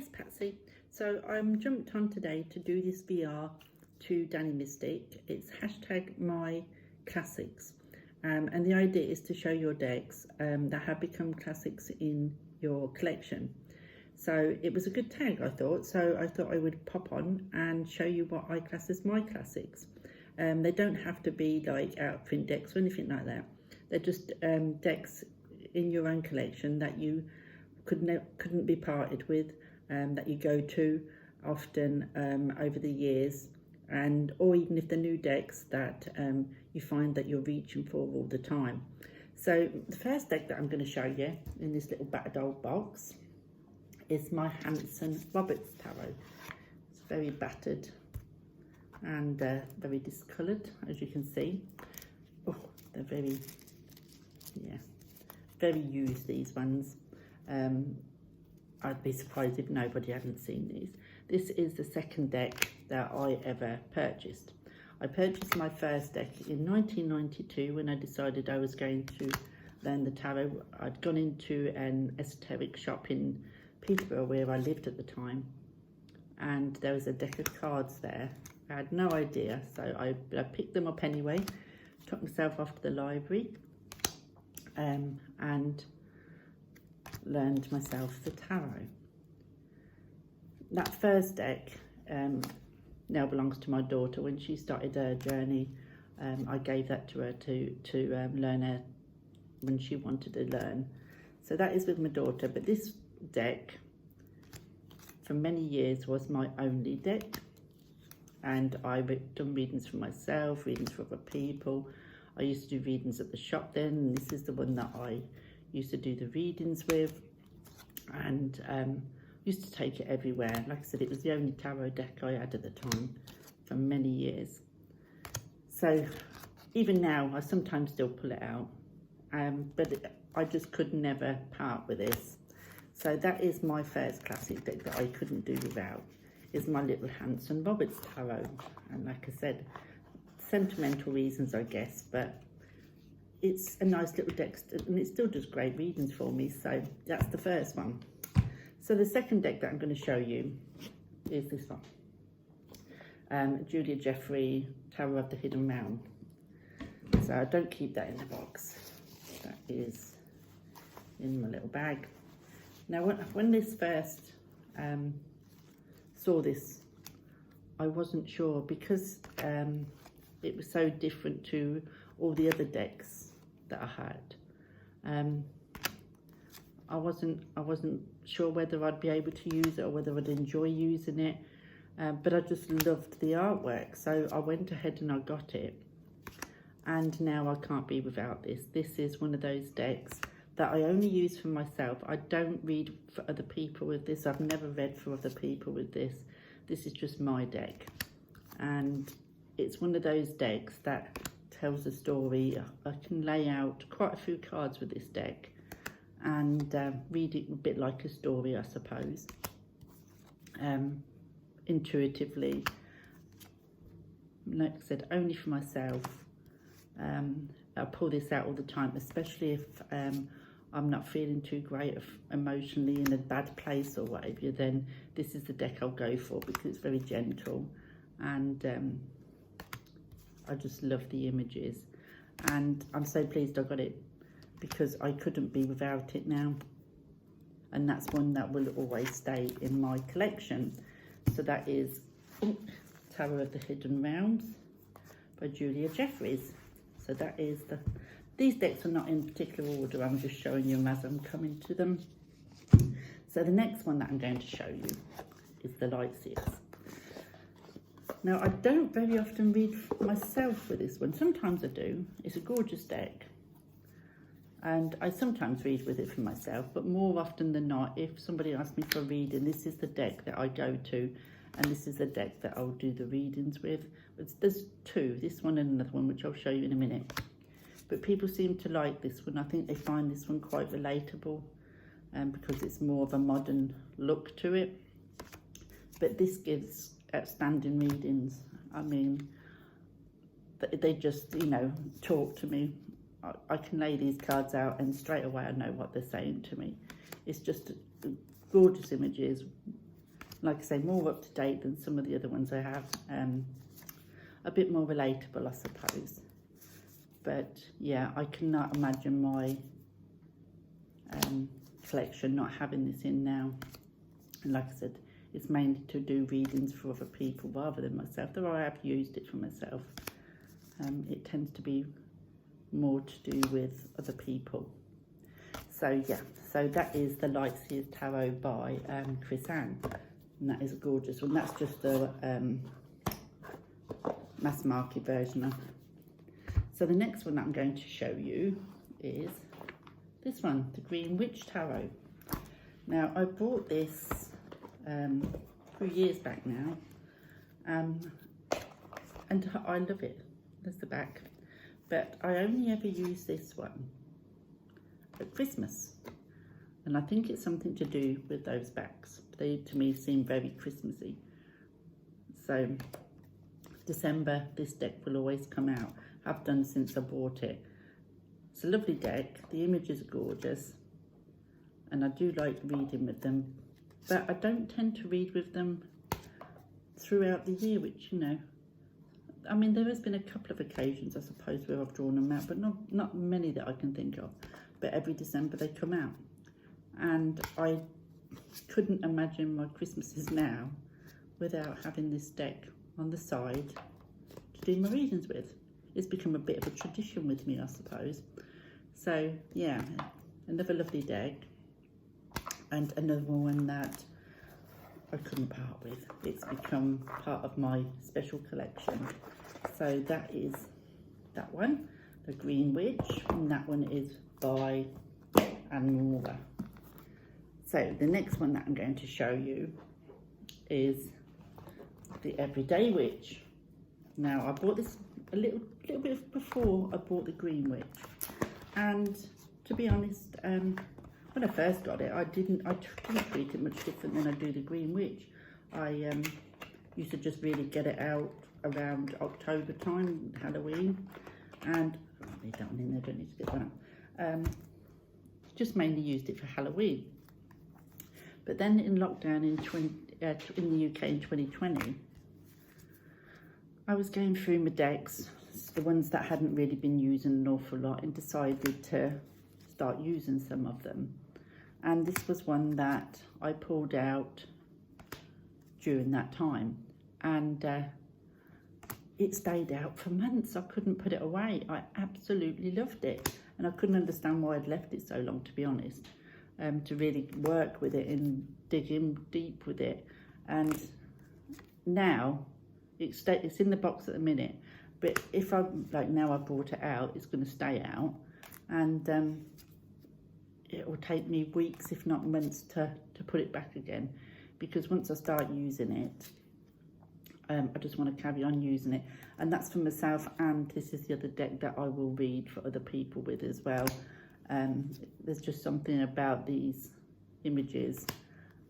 it's Patsy. So I'm jumped on today to do this VR to Dani Mystic. It's hashtag my classics. And the idea is to show your decks that have become classics in your collection. So it was a good tag, I thought. So I thought I would pop on and show you what I class as my classics. They don't have to be like outprint decks or anything like that. They're just decks in your own collection that you couldn't be parted with, that you go to often over the years, and or even if they're new decks that you find that you're reaching for all the time. So the first deck that I'm going to show you in this little battered old box is my Hanson Roberts Tarot. It's very battered and very discoloured, as you can see. Oh, they're very used, these ones. I'd be surprised if nobody hadn't seen these. This is the second deck that I ever purchased. I purchased my first deck in 1992 when I decided I was going to learn the tarot. I'd gone into an esoteric shop in Peterborough where I lived at the time, and there was a deck of cards there. I had no idea, so I picked them up anyway, took myself off to the library and learned myself the tarot. That first deck now belongs to my daughter. When she started her journey, I gave that to her to learn her when she wanted to learn. So that is with my daughter, but this deck for many years was my only deck, and I've done readings for myself, readings for other people. I used to do readings at the shop then, and this is the one that I used to do the readings with, and used to take it everywhere. Like I said, it was the only tarot deck I had at the time for many years. So even now, I sometimes still pull it out, but I just could never part with this. So that is my first classic deck that I couldn't do without, is my little Hanson Roberts Tarot. And like I said, sentimental reasons, I guess, but it's a nice little deck, and it still does great readings for me. So that's the first one. So the second deck that I'm going to show you is this one, Julia Jeffrey, Tarot of the Hidden Mound. So I don't keep that in the box. That is in my little bag. Now, when this first saw this, I wasn't sure, because it was so different to all the other decks that I had. I wasn't sure whether I'd be able to use it or whether I'd enjoy using it, but I just loved the artwork, so I went ahead and I got it, and now I can't be without this. This is one of those decks that I only use for myself. I don't read for other people with this. I've never read for other people with this. This is just my deck, and it's one of those decks that tells a story. I can lay out quite a few cards with this deck and read it a bit like a story, I suppose, intuitively. Like I said, only for myself. I pull this out all the time, especially if I'm not feeling too great, emotionally in a bad place or whatever, then this is the deck I'll go for, because it's very gentle, and I just love the images, and I'm so pleased I got it, because I couldn't be without it now, and that's one that will always stay in my collection. So that is Tarot of the Hidden Mounds by Julia Jeffries. So that is these decks are not in particular order, I'm just showing you them as I'm coming to them. So the next one that I'm going to show you is the Lightsaber. Now, I don't very often read myself with this one. Sometimes I do. It's a gorgeous deck, and I sometimes read with it for myself, but more often than not, if somebody asks me for a reading, this is the deck that I go to, and this is the deck that I'll do the readings with. There's two, this one and another one, which I'll show you in a minute. But people seem to like this one. I think they find this one quite relatable, because it's more of a modern look to it. But this gives outstanding readings. I mean, they just, you know, talk to me. I can lay these cards out and straight away I know what they're saying to me. It's just gorgeous images, like I say, more up to date than some of the other ones I have. A bit more relatable, I suppose. But yeah, I cannot imagine my collection not having this in now. And like I said, it's mainly to do readings for other people rather than myself, though I have used it for myself. It tends to be more to do with other people. So yeah, so that is the Lightsaber Tarot by Chris Ann, and that is a gorgeous one. That's just the mass market version of. So the next one that I'm going to show you is this one, the Green Witch Tarot. Now I bought this a few years back now, and I love it. There's the back, but I only ever use this one at Christmas, and I think it's something to do with those backs. They to me seem very Christmassy. So December, this deck will always come out. I've done since I bought it. It's a lovely deck, the images are gorgeous, and I do like reading with them, but I don't tend to read with them throughout the year, which, you know, I mean, there has been a couple of occasions, I suppose, where I've drawn them out, but not many that I can think of. But every December they come out, and I couldn't imagine my Christmases now without having this deck on the side to do my readings with. It's become a bit of a tradition with me, I suppose. So yeah, another lovely deck, and another one that I couldn't part with. It's become part of my special collection. So that is that one, the Green Witch, and that one is by Anora. So the next one that I'm going to show you is the Everyday Witch. Now I bought this a little bit before I bought the Green Witch, and to be honest, when I first got it, I didn't treat it much different than I do the Green Witch. I used to just really get it out around October time, Halloween, and I need that one in there, don't need to get one up. Just mainly used it for Halloween. But then in lockdown in the UK in 2020, I was going through my decks, the ones that hadn't really been using an awful lot, and decided to start using some of them. And this was one that I pulled out during that time, and it stayed out for months. I couldn't put it away. I absolutely loved it, and I couldn't understand why I'd left it so long, to be honest, to really work with it and dig in deep with it. And now it's in the box at the minute, but if I now I brought it out, it's going to stay out, and it will take me weeks, if not months, to put it back again, because once I start using it, I just want to carry on using it. And that's for myself, and this is the other deck that I will read for other people with as well. There's just something about these images,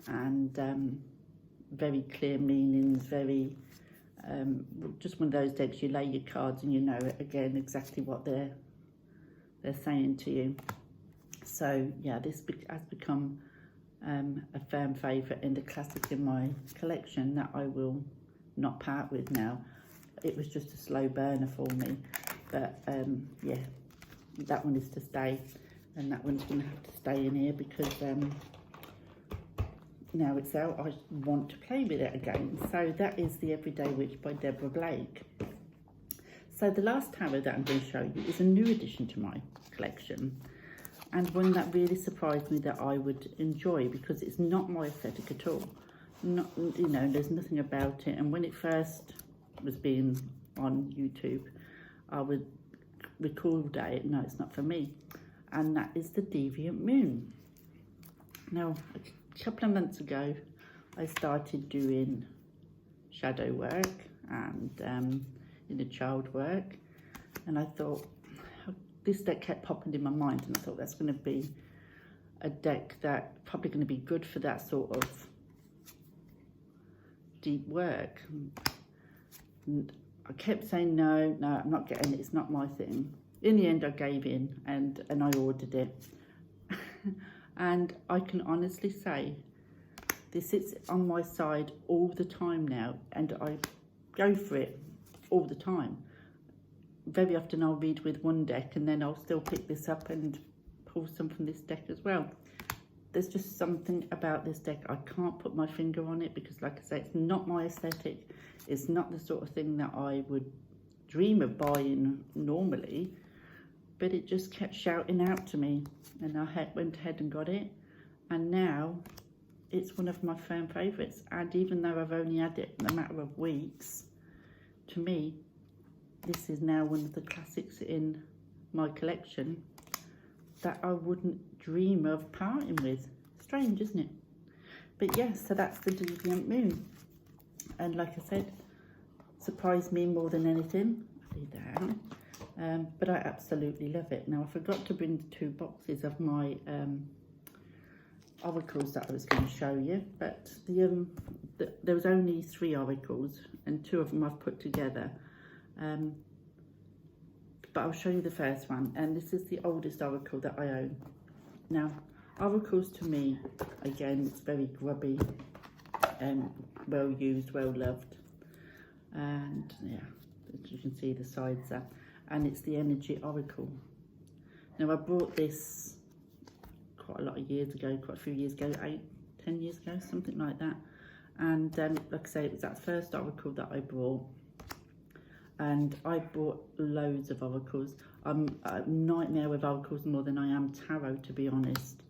and very clear meanings, very just one of those decks you lay your cards and you know again exactly what they're saying to you. So yeah, this has become a firm favourite and a classic in my collection that I will not part with now. It was just a slow burner for me, but yeah, that one is to stay, and that one's going to have to stay in here because now it's out, I want to play with it again. So that is the Everyday Witch by Deborah Blake. So the last tarot that I'm going to show you is a new addition to my collection, and one that really surprised me that I would enjoy, because it's not my aesthetic at all. Not, you know, there's nothing about it. And when it first was being on YouTube, I would recall it, no, it's not for me. And that is the Deviant Moon. Now, a couple of months ago, I started doing shadow work and inner child work, and I thought, this deck kept popping in my mind, and I thought that's going to be a deck that probably going to be good for that sort of deep work. And I kept saying no, I'm not getting it, it's not my thing. In the end I gave in and I ordered it. And I can honestly say This sits on my side all the time now, and I go for it all the time. Very often I'll read with one deck and then I'll still pick this up and pull some from this deck as well. There's just something about this deck. I can't put my finger on it because, like I say, it's not my aesthetic. It's not the sort of thing that I would dream of buying normally, but it just kept shouting out to me, and I went ahead and got it, and now it's one of my fan favourites. And even though I've only had it in a matter of weeks, to me, this is now one of the classics in my collection that I wouldn't dream of parting with. Strange, isn't it? But yes, so that's the Deviant Moon. And like I said, surprised me more than anything. I'll leave that out. But I absolutely love it. Now, I forgot to bring the 2 boxes of my oracles that I was going to show you. But there was only 3 oracles, and 2 of them I've put together. But I'll show you the first one, and this is the oldest oracle that I own. Now, oracles to me, again, it's very grubby and well used, well loved, and yeah, as you can see the sides there, and it's the energy oracle. Now, I bought this quite a lot of years ago, quite a few years ago, 8-10 years ago, something like that, and like I say, it was that first oracle that I bought. And I bought loads of oracles. I'm a nightmare with oracles more than I am tarot, to be honest,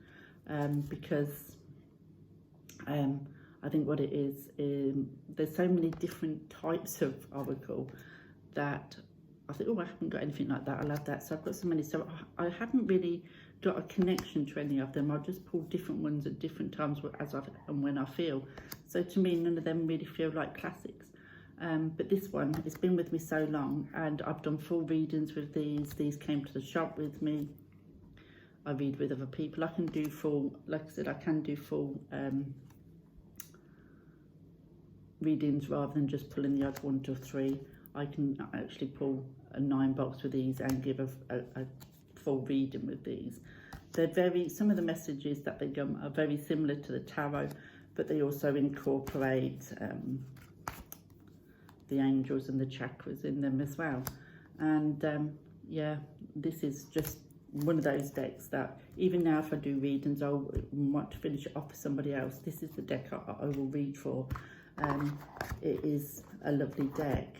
because I think what it is, there's so many different types of oracle that I think, oh, I haven't got anything like that, I'll have that. So I've got so many, so I haven't really got a connection to any of them. I'll just pull different ones at different times and when I feel. So to me, none of them really feel like classics. But this one, it's been with me so long, and I've done full readings with these. These came to the shop with me. I read with other people. I can do full, like I said, I can do full readings rather than just pulling the odd 1 to 3. I can actually pull a 9 box with these and give a full reading with these. They're some of the messages that they give are very similar to the tarot, but they also incorporate the angels and the chakras in them as well. And yeah, this is just one of those decks that even now if I do readings, I want to finish it off for somebody else. This is the deck I will read for. It is a lovely deck.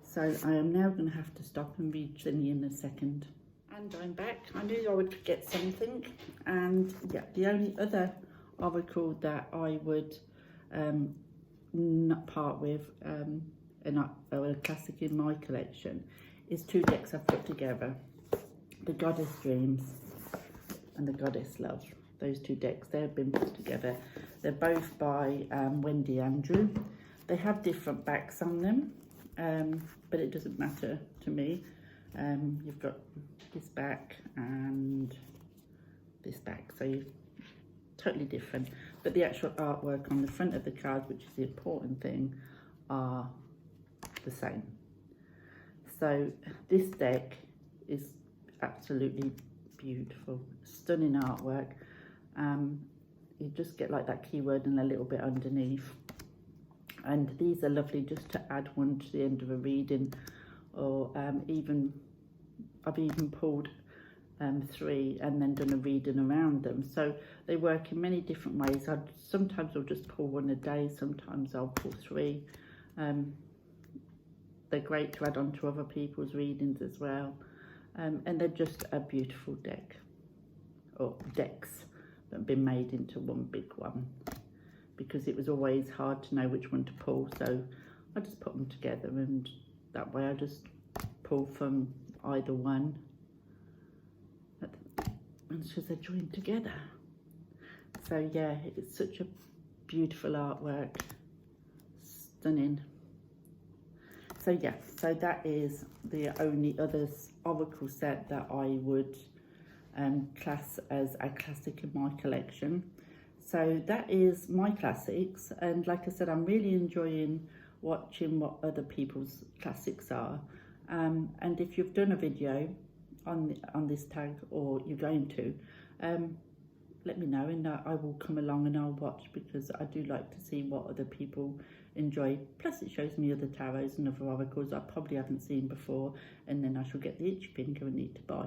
So I am now going to have to stop and read Ginny in a second. And I'm back. I knew I would forget something, and yeah, the only other oracle that I would not part with, and a classic in my collection, is 2 decks I've put together: the Goddess Dreams and the Goddess Love. Those 2 decks, they have been put together. They're both by Wendy Andrew. They have different backs on them, but it doesn't matter to me. You've got this back and this back, so you're totally different, but the actual artwork on the front of the cards, which is the important thing, are the same. So this deck is absolutely beautiful, stunning artwork. You just get like that keyword and a little bit underneath, and these are lovely just to add one to the end of a reading, or I've even pulled 3 and then done a reading around them. So they work in many different ways. Sometimes I'll just pull 1 a day, sometimes I'll pull 3. They're great to add on to other people's readings as well, and they're just a beautiful deck, or decks that have been made into one big one, because it was always hard to know which one to pull, so I just put them together, and that way I just pull from either one, and so they're joined together. So yeah, it's such a beautiful artwork, stunning. So yeah, so that is the only other oracle set that I would class as a classic in my collection. So that is my classics, and like I said, I'm really enjoying watching what other people's classics are. And if you've done a video on this tag, or you're going to, let me know, and I will come along and I'll watch, because I do like to see what other people enjoy. Plus it shows me other tarots and other oracles I probably haven't seen before, and then I shall get the itchy finger and need to buy.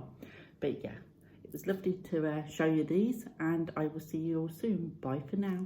But yeah, it was lovely to show you these, and I will see you all soon. Bye for now.